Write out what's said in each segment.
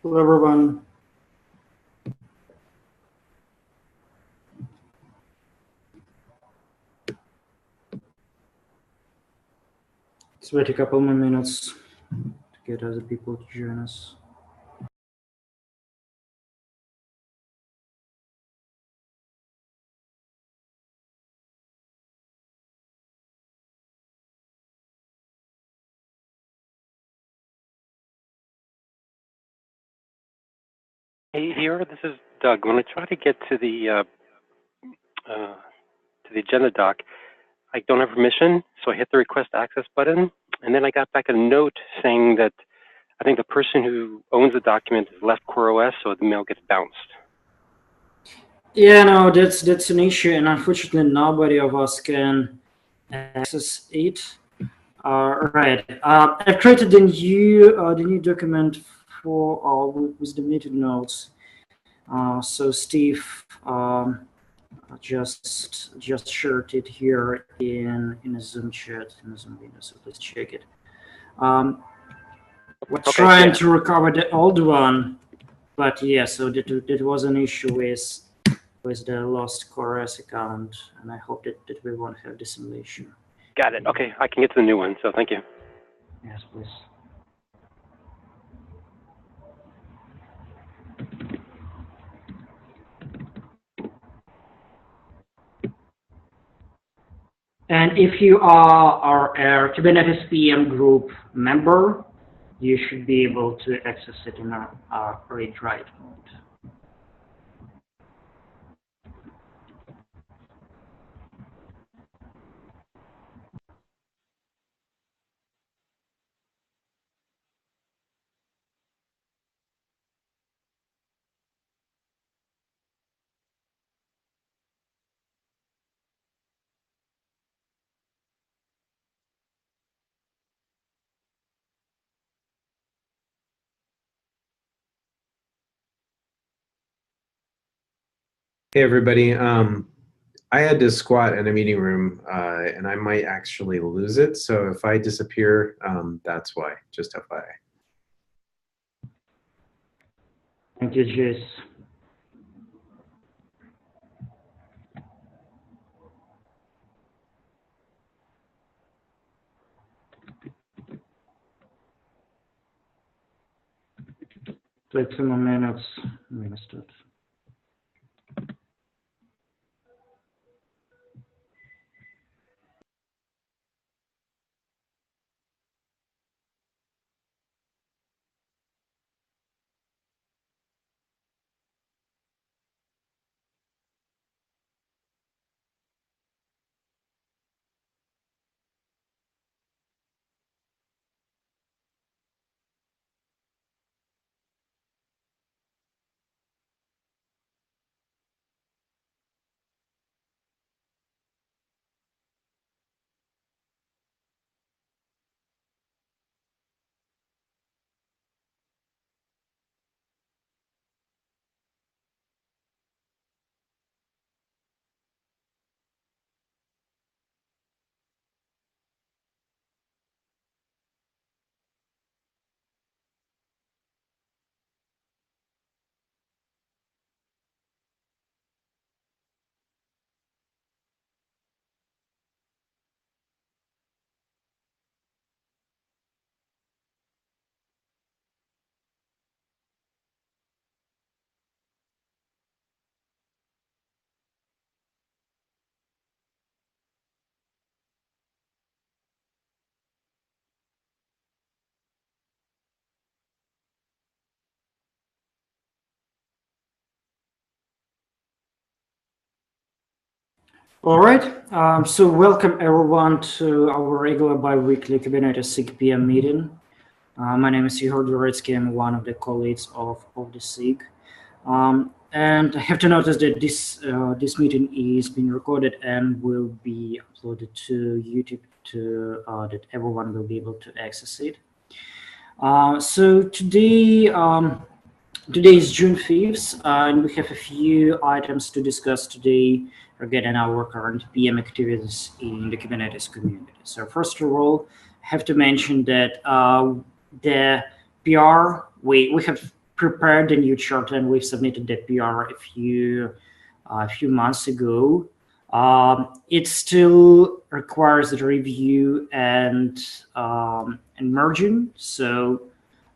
Hello, everyone. Let's wait a couple more minutes to get other people to join us. Hey, here. This is Doug. When I try to get to the agenda doc, I don't have permission, so I hit the request access button, and then I got back a note saying that I think the person who owns the document has left CoreOS, so the mail gets bounced. Yeah, no, that's an issue, and unfortunately, nobody of us can access it. Right. I've created the new document for with the meeting notes. So Steve just shared it here in a Zoom chat in a Zoom window. So please check it. We're trying to recover the old one, but yeah. So that was an issue with the lost CoreOS account, and I hope that we won't have the same issue. Got it. Okay, I can get to the new one. So thank you. Yes, please. And if you are a Kubernetes PM group member, you should be able to access it in a read-write mode. Hey, everybody. I had to squat in a meeting room, and I might actually lose it. So if I disappear, that's why, just FYI. Thank you, Jace. Take some more minutes. I'm going to start. All right. So welcome everyone to our regular bi-weekly Kubernetes SIG PM meeting. My name is Igor Dvoretsky. I'm one of the colleagues of the SIG. And I have to notice that this meeting is being recorded and will be uploaded to YouTube that everyone will be able to access it. So today is June 5th, and we have a few items to discuss today regarding our current PM activities in the Kubernetes community. So first of all, I have to mention that the PR, we have prepared the new charter and we've submitted the PR a few months ago. It still requires a review and merging. So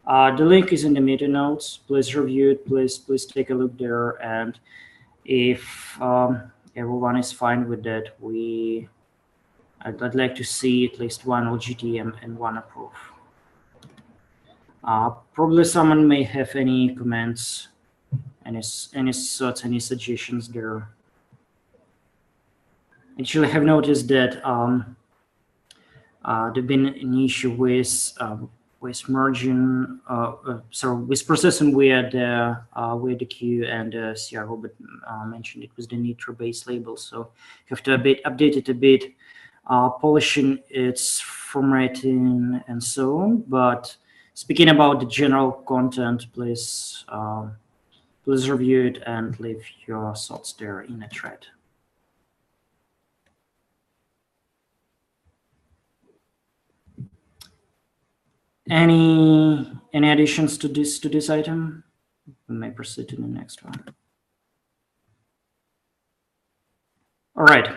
the link is in the meeting notes. Please review it. Please take a look there. And if everyone is fine with that, I'd like to see at least one LGT and one approve. Probably someone may have any comments, any thoughts, any suggestions there. Actually, I have noticed that there's been an issue with merging, with processing where the queue and CR Robert mentioned it was the Nitro base label. So you have to update it a bit, polishing its formatting and so on. But speaking about the general content, please review it and leave your thoughts there in a thread. Any additions to this item? We may proceed to the next one. All right.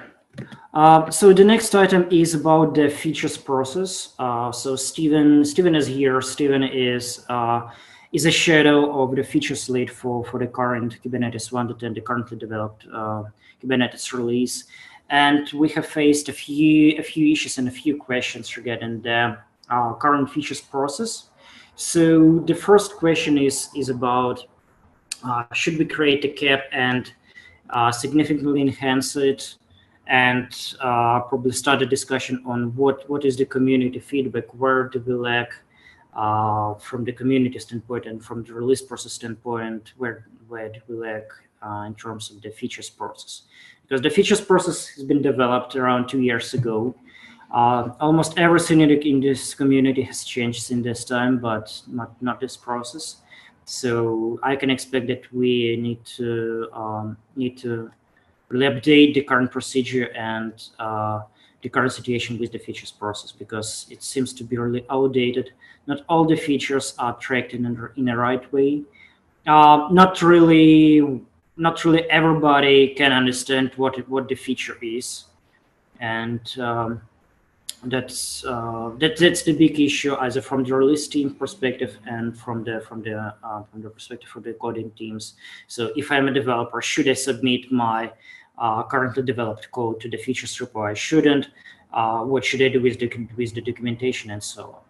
So the next item is about the features process. So Steven is here. Steven is a shadow of the features lead for the current Kubernetes 1.10, the currently developed Kubernetes release, and we have faced a few issues and a few questions regarding the current features process. So the first question is about should we create a cap and significantly enhance it, and probably start a discussion on what is the community feedback, where do we lack from the community standpoint and from the release process standpoint, where do we lack in terms of the features process? Because the features process has been developed around 2 years ago. Almost everything in this community has changed in this time, but not this process. So I can expect that we need to really update the current procedure and the current situation with the features process, because it seems to be really outdated. Not all the features are tracked in a right way. Not really everybody can understand what the feature is, and that's the big issue, either from the release team perspective and from the perspective of the coding teams. So if I'm a developer, should I submit my currently developed code to the features repo? I shouldn't. What should I do with the documentation and so on?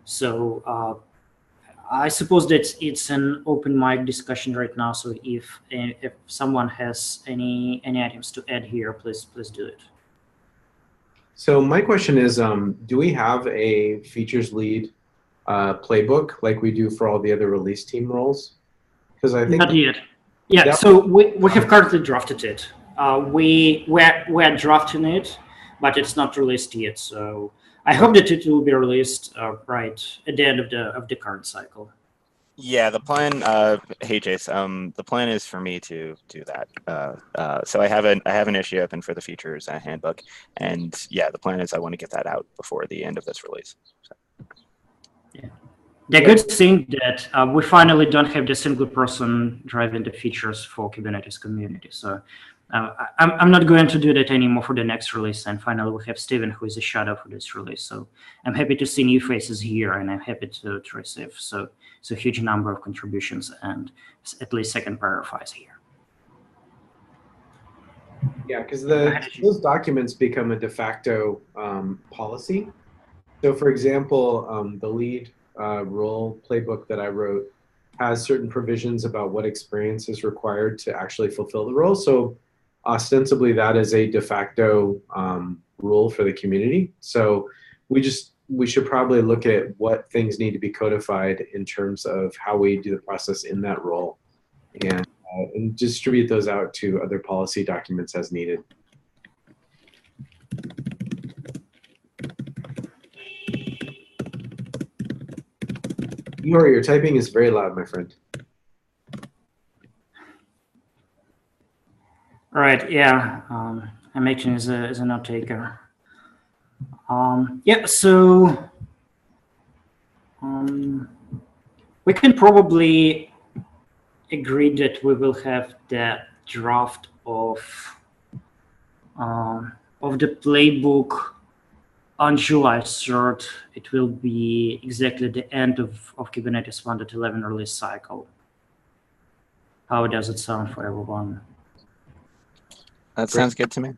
So I suppose that it's an open mic discussion right now. So if someone has any items to add here, please do it. So my question is, do we have a features lead playbook like we do for all the other release team roles? Because I think not yet. Yeah, so we have currently drafted it. We're drafting it, but it's not released yet. So I hope that it will be released right at the end of the current cycle. Yeah, the plan. Hey, Jace. The plan is for me to do that. So I have an issue open for the features handbook, and yeah, the plan is I want to get that out before the end of this release. So. Yeah. The good thing that we finally don't have the single person driving the features for Kubernetes community. So I'm not going to do that anymore for the next release. And finally, we have Steven, who is a shadow for this release. So I'm happy to see new faces here, and I'm happy to receive so huge number of contributions and at least second pair of eyes here. Yeah, because those documents become a de facto policy. So for example, the lead role playbook that I wrote has certain provisions about what experience is required to actually fulfill the role. So ostensibly that is a de facto rule for the community. So we should probably look at what things need to be codified in terms of how we do the process in that role, and distribute those out to other policy documents as needed. Your typing is very loud, my friend. All right, yeah, I'm acting as a note taker. Yeah, so we can probably agreed that we will have the draft of the playbook on July 3rd. It will be exactly the end of Kubernetes 1.11 release cycle. How does it sound for everyone? That sounds good to me.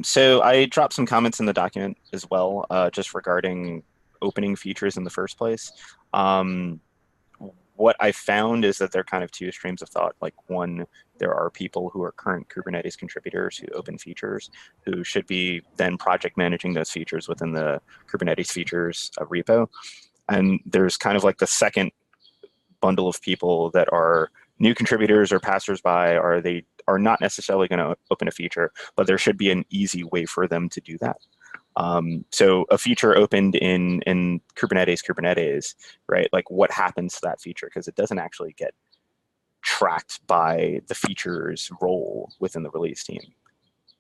So I dropped some comments in the document as well, just regarding opening features in the first place. What I found is that there are kind of two streams of thought. Like, one, there are people who are current Kubernetes contributors who open features, who should be then project managing those features within the Kubernetes features repo. And there's kind of like the second bundle of people that are new contributors or passersby, or they are not necessarily going to open a feature, but there should be an easy way for them to do that. So a feature opened in Kubernetes, right? Like, what happens to that feature? Because it doesn't actually get tracked by the feature's role within the release team,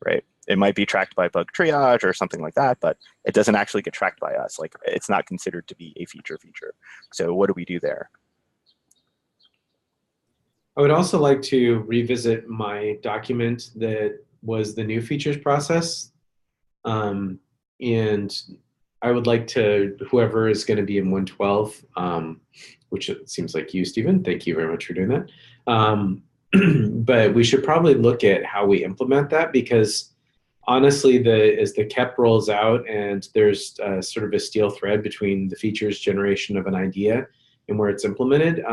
right? It might be tracked by bug triage or something like that, but it doesn't actually get tracked by us. Like, it's not considered to be a feature. So what do we do there? I would also like to revisit my document that was the new features process. And I would like to, whoever is going to be in 112, which it seems like you, Stephen, thank you very much for doing that. But we should probably look at how we implement that, because honestly, as the KEP rolls out and there's sort of a steel thread between the features generation of an idea and where it's implemented,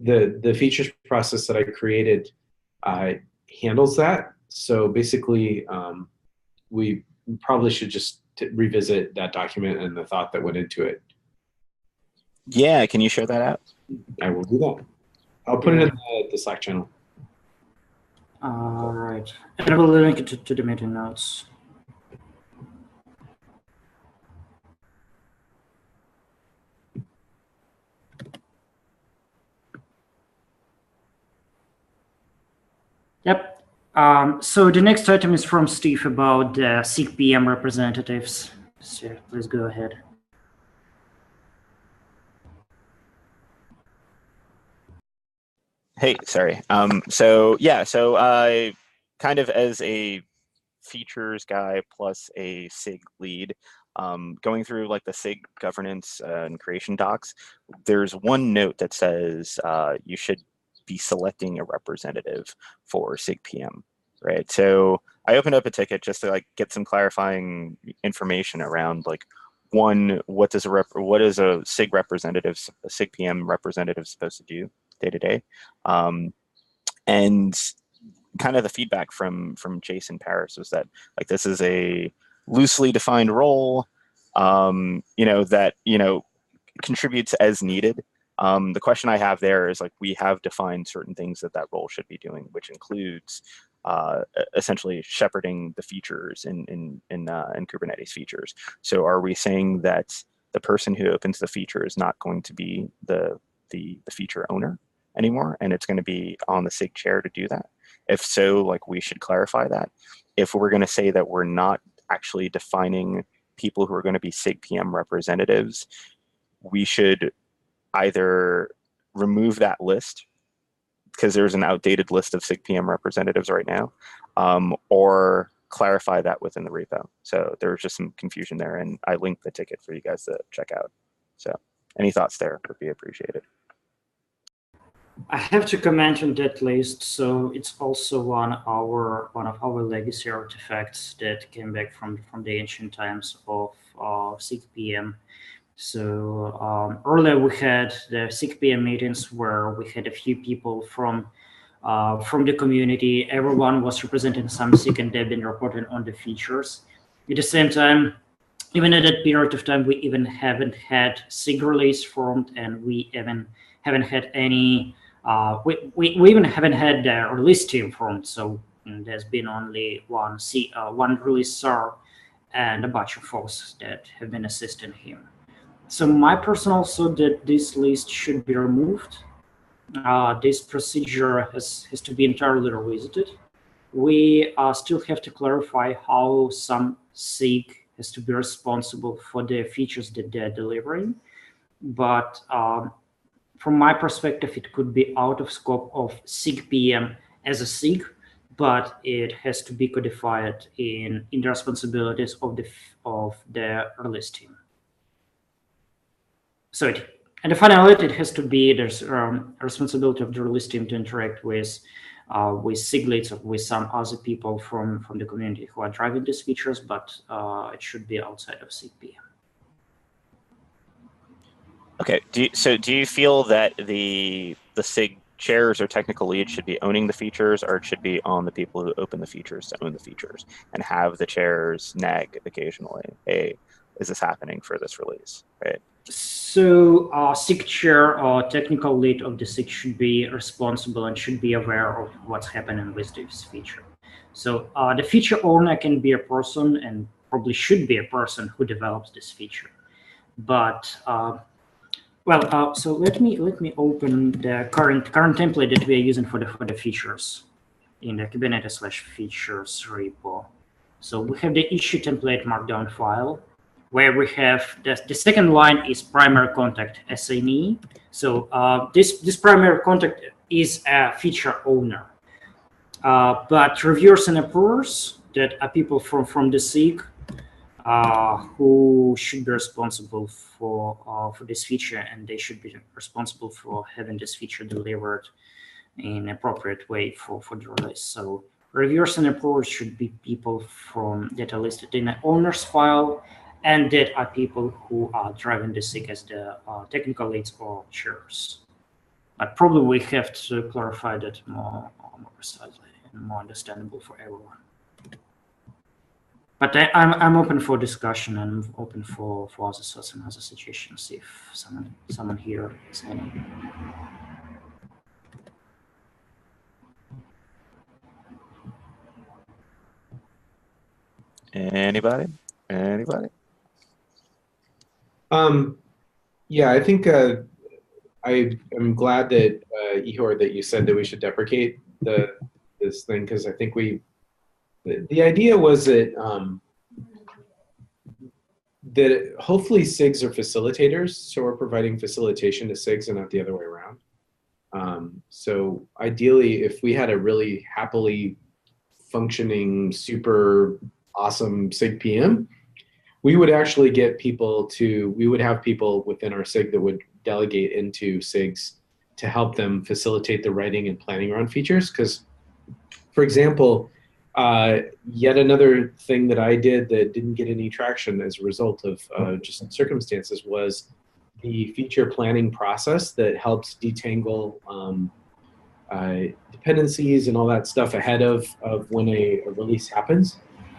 the features process that I created handles that. So basically, we probably should just revisit that document and the thought that went into it. Yeah, can you share that out? I will do that. I'll put it in the Slack channel. All right. And I will link it to the meeting notes. Yep. So the next item is from Steve about the SIG PM representatives. So please go ahead. Hey, sorry. So I kind of, as a features guy plus a SIG lead, going through like the SIG governance and creation docs, there's one note that says you should be selecting a representative for SIG PM, right? So I opened up a ticket just to like get some clarifying information around, like, one, what is a SIG representative, a SIG PM representative supposed to do day to day, and kind of the feedback from Jason Paris was that, like, this is a loosely defined role, that contributes as needed. The question I have there is, like, we have defined certain things that role should be doing, which includes essentially shepherding the features in Kubernetes features. So are we saying that the person who opens the feature is not going to be the feature owner anymore, and it's going to be on the SIG chair to do that? If so, like, we should clarify that. If we're going to say that we're not actually defining people who are going to be SIG PM representatives, we should either remove that list, because there's an outdated list of SIG PM representatives right now, or clarify that within the repo. So there was just some confusion there, and I linked the ticket for you guys to check out. So any thoughts there would be appreciated. I have to comment on that list. So it's also one of our legacy artifacts that came back from the ancient times of SIG PM. So earlier we had the SIG PM meetings where we had a few people from the community. Everyone was representing some SIG, and they've been reporting on the features. At the same time, even at that period of time, we even haven't had SIG release formed, and we even haven't had any. We even haven't had the release team formed. So there's been only one releaser and a bunch of folks that have been assisting him. So my personal thought that this list should be removed. This procedure has to be entirely revisited. We still have to clarify how some SIG has to be responsible for the features that they're delivering. but from my perspective, it could be out of scope of SIG PM as a SIG, but it has to be codified in the responsibilities of the release team. So and the finality, it has to be there's responsibility of the release team to interact with SIG leads or with some other people from the community who are driving these features, but it should be outside of SIG PM. Okay. Do you feel that the SIG chairs or technical leads should be owning the features, or it should be on the people who open the features to own the features and have the chairs nag occasionally? Hey, is this happening for this release? Right. So SIG chair or technical lead of the SIG should be responsible and should be aware of what's happening with this feature. So the feature owner can be a person and probably should be a person who develops this feature. But so let me open the current template that we are using for the features in the Kubernetes/features repo. So we have the issue template markdown file, where we have the second line is primary contact assignee. So this primary contact is a feature owner, but reviewers and approvers that are people from the SIG who should be responsible for this feature, and they should be responsible for having this feature delivered in an appropriate way for the release. So reviewers and approvers should be people that are listed in the owner's file, and that are people who are driving the SIG as the technical leads or chairs. But probably we have to clarify that more precisely and more understandable for everyone. But I'm open for discussion, and I'm open for other thoughts and other suggestions if someone here is any. Anybody? Yeah, I think I'm glad that Ihor, that you said that we should deprecate this thing, because I think the idea was that that hopefully SIGs are facilitators, so we're providing facilitation to SIGs and not the other way around. So ideally, if we had a really happily functioning, super awesome SIG PM, we would actually get people we would have people within our SIG that would delegate into SIGs to help them facilitate the writing and planning around features. Because, for example, yet another thing that I did that didn't get any traction as a result of just circumstances was the feature planning process that helps detangle dependencies and all that stuff ahead of when a release happens.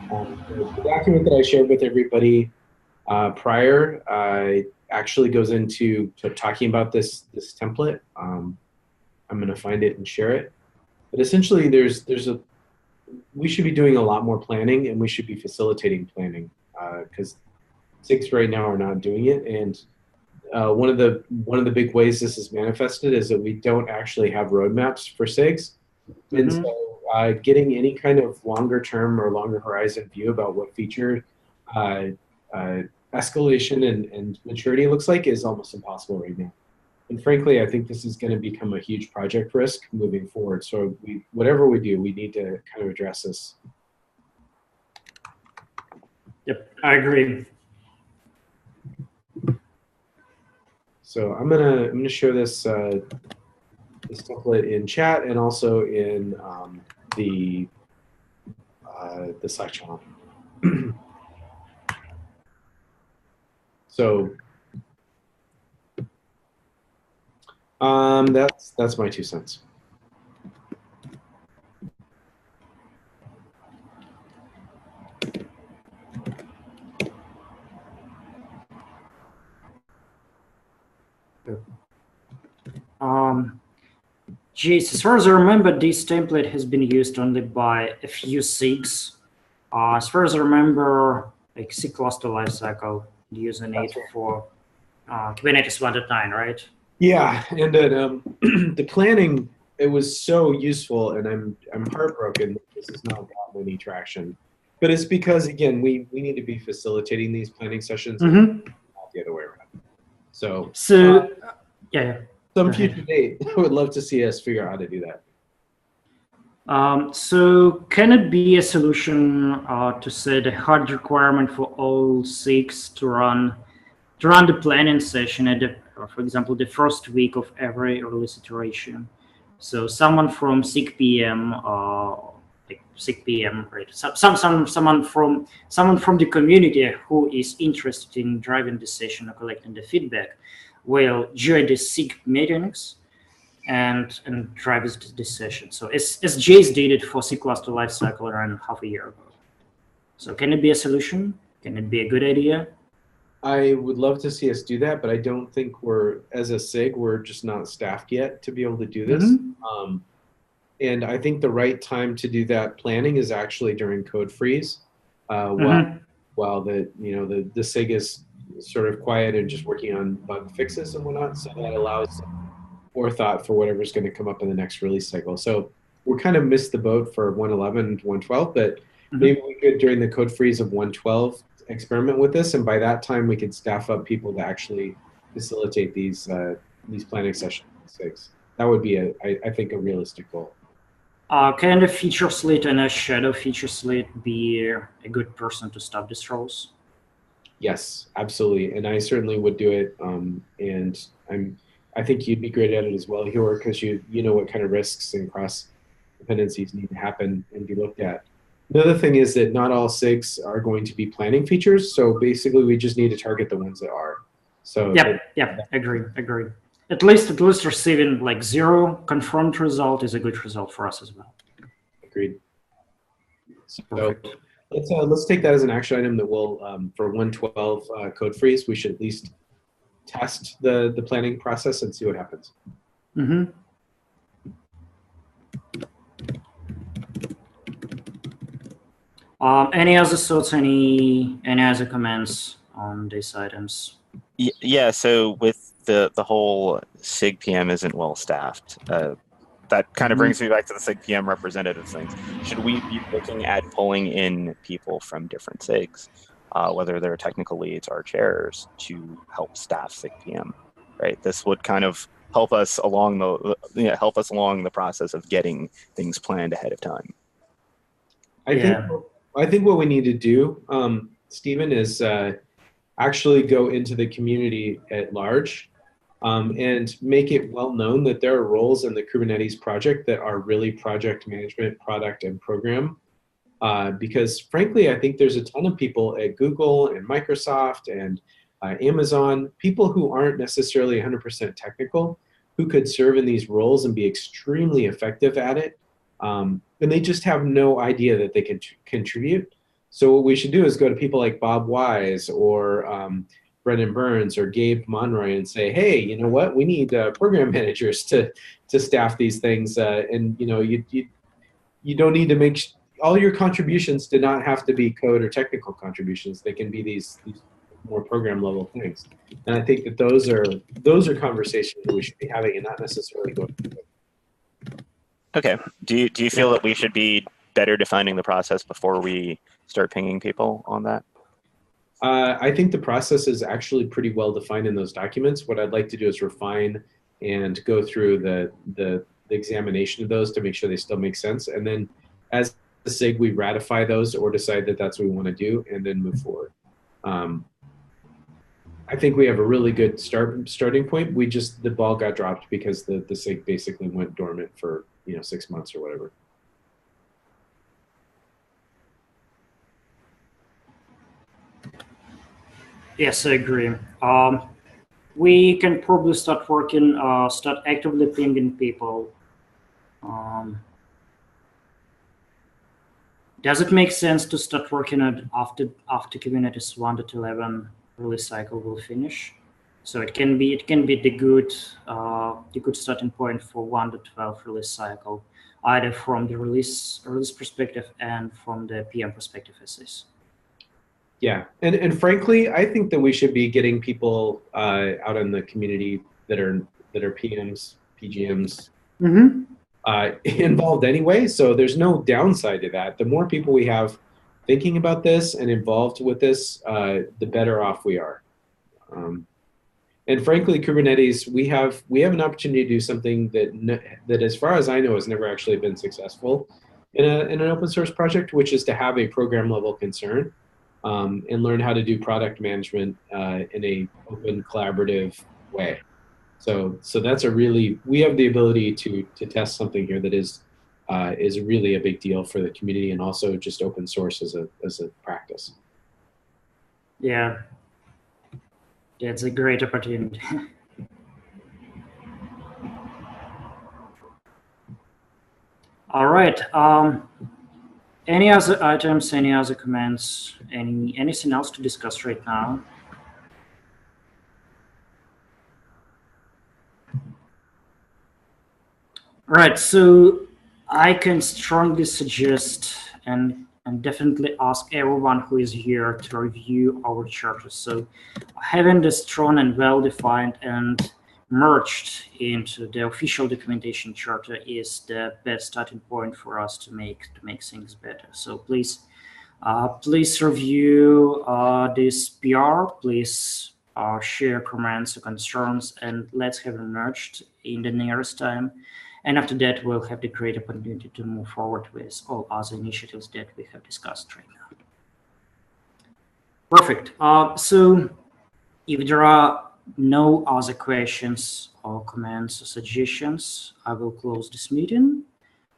The document that I shared with everybody prior actually goes into talking about this template. I'm going to find it and share it. But essentially, we should be doing a lot more planning, and we should be facilitating planning, because SIGs right now are not doing it. And one of the big ways this is manifested is that we don't actually have roadmaps for SIGs. Mm-hmm. And so getting any kind of longer term or longer horizon view about what feature escalation and maturity looks like is almost impossible right now. And frankly, I think this is going to become a huge project risk moving forward. So whatever we do, we need to kind of address this. Yep, I agree. So I'm gonna show this this template in chat and also in the Slack channel. So that's my 2 cents. Geez, as far as I remember, this template has been used only by a few SIGs. As far as I remember, like SIG cluster lifecycle, using it for Kubernetes 1.9, right? Yeah, and the planning, it was so useful, and I'm heartbroken that this has not gotten any traction. But it's because, again, we need to be facilitating these planning sessions, mm-hmm. and not the other way around. So, Yeah. Some future date, I would love to see us figure out how to do that. So can it be a solution to set a hard requirement for all SIGs to run the planning session at for example, the first week of every release iteration? So someone from SIG PM, like SIG PM, right? Someone from the community who is interested in driving the session or collecting the feedback will join the SIG meetings and drives this session. So as Jace did it for C cluster lifecycle around half a year ago. So can it be a solution? Can it be a good idea? I would love to see us do that, but I don't think as a SIG, we're just not staffed yet to be able to do this. And I think the right time to do that planning is actually during code freeze, while the SIG is sort of quiet and just working on bug fixes and whatnot. So that allows forethought for whatever's going to come up in the next release cycle. So we're kind of missed the boat for 1.11 and 1.12, but maybe we could, during the code freeze of 1.12, experiment with this, and by that time we could staff up people to actually facilitate these planning sessions. That would be I think a realistic goal. Can a feature slate and a shadow feature slate be a good person to stop these roles? Yes, absolutely, and I certainly would do it. And I think you'd be great at it as well, Hyor, because you know what kind of risks and cross dependencies need to happen and be looked at. Another thing is that not all SIGs are going to be planning features, so basically we just need to target the ones that are. So agree. At least receiving like 0 confirmed result is a good result for us as well. Agreed. So let's take that as an action item that we'll for 1.12 code freeze, we should at least test the planning process and see what happens. Any other thoughts, any other comments on these items? Yeah, so with the whole SIG PM isn't well staffed, that kind of brings me back to the SIG PM representative things. Should we be looking at pulling in people from different SIGs, whether they're technical leads or chairs, to help staff SIG PM? Right, this would kind of help us along the process of getting things planned ahead of time. I think what we need to do, Stephen, is actually go into the community at large and make it well known that there are roles in the Kubernetes project that are really project management, product, and program. Because frankly, I think there's a ton of people at Google and Microsoft and Amazon, people who aren't necessarily 100% technical, who could serve in these roles and be extremely effective at it. And they just have no idea that they can contribute. So what we should do is go to people like Bob Wise or Brendan Burns or Gabe Monroy and say, hey, you know what? We need program managers to staff these things. And you don't need to make all your contributions do not have to be code or technical contributions. They can be these more program level things. And I think that those are conversations that we should be having and not necessarily going through. Okay. Do you feel that we should be better defining the process before we start pinging people on that? I think the process is actually pretty well defined in those documents. What I'd like to do is refine and go through the examination of those to make sure they still make sense. And then as a SIG, we ratify those or decide that that's what we want to do and then move forward. I think we have a really good starting point. The ball got dropped because the SIG basically went dormant for 6 months or whatever. Yes, I agree. We can probably start actively pinging people. Does it make sense to start working on after Kubernetes 1.11 release cycle will finish? So it can be the good starting point for 1.12 release cycle, either from the release perspective and from the PM perspective as is. Yeah, and frankly, I think that we should be getting people out in the community that are PMs, PGMs, involved anyway. So there's no downside to that. The more people we have thinking about this and involved with this, the better off we are. And frankly, Kubernetes, we have an opportunity to do something that as far as I know, has never actually been successful in an open source project, which is to have a program level concern and learn how to do product management in a open collaborative way. So that's we have the ability to test something here that is really a big deal for the community and also just open source as a practice. Yeah, it's a great opportunity. All right. Any other items? Any other comments? Anything else to discuss right now? Right. So I can strongly suggest and definitely ask everyone who is here to review our charter. So having this strong and well-defined and merged into the official documentation charter is the best starting point for us to make things better. So please review this PR. Please share comments or concerns, and let's have it merged in the nearest time. And after that, we'll have the great opportunity to move forward with all other initiatives that we have discussed right now. Perfect. So if there are no other questions or comments or suggestions, I will close this meeting.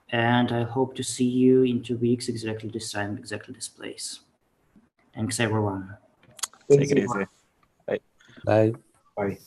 And I hope to see you in 2 weeks, exactly this time, exactly this place. Thanks, everyone. Take it easy. Bye. Bye. Bye.